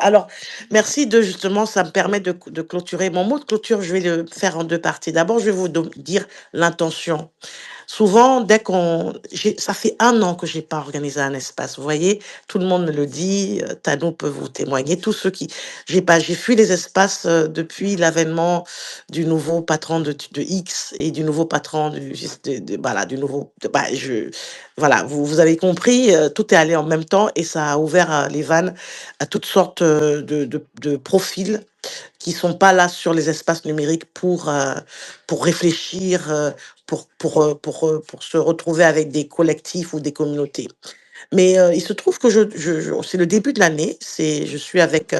Alors, merci de justement, ça me permet de clôturer. Mon mot de clôture, je vais le faire en 2 parties. D'abord, je vais vous dire l'intention. Souvent, dès qu'on ça fait 1 an que j'ai pas organisé un espace. Vous voyez? Tout le monde me le dit, Tano peut vous témoigner, tous ceux qui j'ai fui les espaces, depuis l'avènement du nouveau patron de X et du nouveau patron du juste de voilà, du nouveau de bah, je voilà, vous avez compris, tout est allé en même temps et ça a ouvert, les vannes à toutes sortes, de profils qui sont pas là sur les espaces numériques pour réfléchir, pour se retrouver avec des collectifs ou des communautés. Mais, il se trouve que je c'est le début de l'année, je suis avec,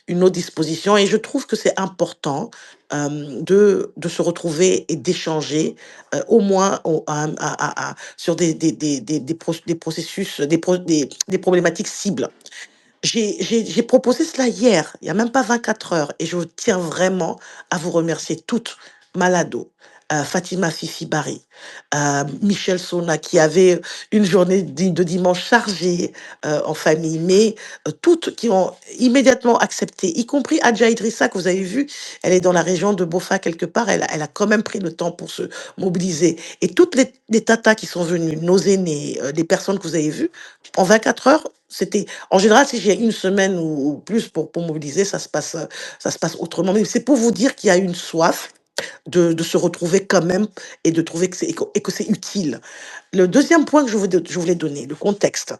une autre disposition et je trouve que c'est important, de se retrouver et d'échanger, au moins sur des processus, des problématiques cibles. J'ai proposé cela hier, il y a même pas 24 heures et je tiens vraiment à vous remercier toutes, Malado, Fatima Fifi Barry, Michel Sona qui avait une journée de dimanche chargée, en famille, mais, toutes qui ont immédiatement accepté, y compris Adja Idrissa que vous avez vu, elle est dans la région de Bofa quelque part, elle a quand même pris le temps pour se mobiliser et toutes les tatas qui sont venues, nos aînés, les personnes que vous avez vues, en 24 heures, c'était en général, si j'ai une semaine ou plus pour mobiliser, ça se passe autrement. Mais c'est pour vous dire qu'il y a une soif de se retrouver quand même et de trouver que c'est utile. Le deuxième point que je voulais donner, le contexte.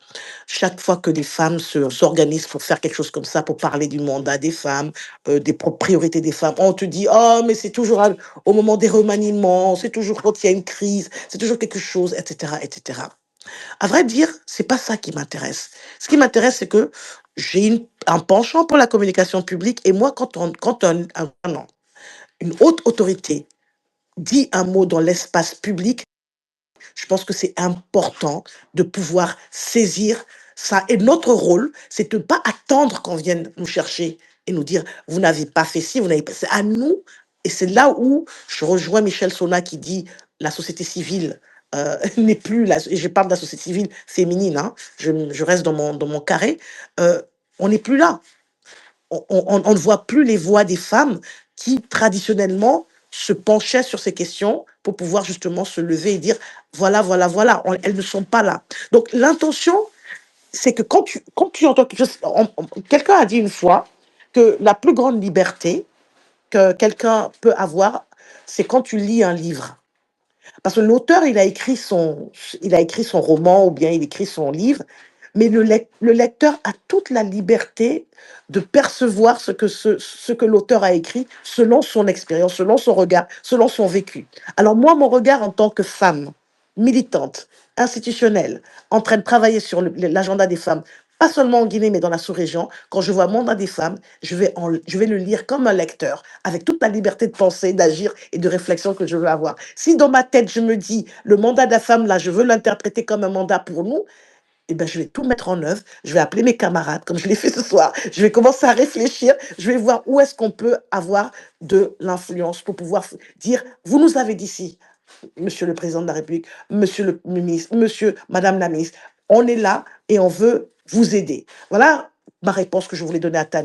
Chaque fois que les femmes s'organisent pour faire quelque chose comme ça, pour parler du mandat des femmes, des priorités des femmes, on te dit, oh, mais c'est toujours au moment des remaniements, c'est toujours quand il y a une crise, c'est toujours quelque chose, etc., etc. À vrai dire, c'est pas ça qui m'intéresse. Ce qui m'intéresse, c'est que j'ai un penchant pour la communication publique et moi, quand non, une haute autorité dit un mot dans l'espace public, je pense que c'est important de pouvoir saisir ça. Et notre rôle, c'est de ne pas attendre qu'on vienne nous chercher et nous dire, vous n'avez pas fait ci, vous n'avez pas. C'est à nous. Et c'est là où je rejoins Michel Sona qui dit la société civile n'est plus là. Et je parle de la société civile féminine, hein, je reste dans mon carré. euh, on n'est plus là, on ne voit plus les voix des femmes qui, traditionnellement, se penchaient sur ces questions pour pouvoir justement se lever et dire, voilà, voilà, voilà, elles ne sont pas là. Donc, l'intention, c'est que quand tu entends quelque chose, quelqu'un a dit une fois que la plus grande liberté que quelqu'un peut avoir, c'est quand tu lis un livre. Parce que l'auteur, il a écrit son roman ou bien il écrit son livre, mais le lecteur a toute la liberté de percevoir ce que l'auteur a écrit selon son expérience, selon son regard, selon son vécu. Alors moi, mon regard en tant que femme, militante, institutionnelle, en train de travailler sur l'agenda des femmes, pas seulement en Guinée, mais dans la sous-région, quand je vois Mandat des femmes, je vais le lire comme un lecteur, avec toute la liberté de penser, d'agir et de réflexion que je veux avoir. Si dans ma tête, je me dis, le mandat de la femme, là, je veux l'interpréter comme un mandat pour nous, eh ben, je vais tout mettre en œuvre. Je vais appeler mes camarades, comme je l'ai fait ce soir. Je vais commencer à réfléchir. Je vais voir où est-ce qu'on peut avoir de l'influence pour pouvoir dire, vous nous avez dit si, Monsieur le Président de la République, Monsieur le ministre, Monsieur, Madame la ministre, on est là et on veut vous aider. Voilà ma réponse que je voulais donner à Tania.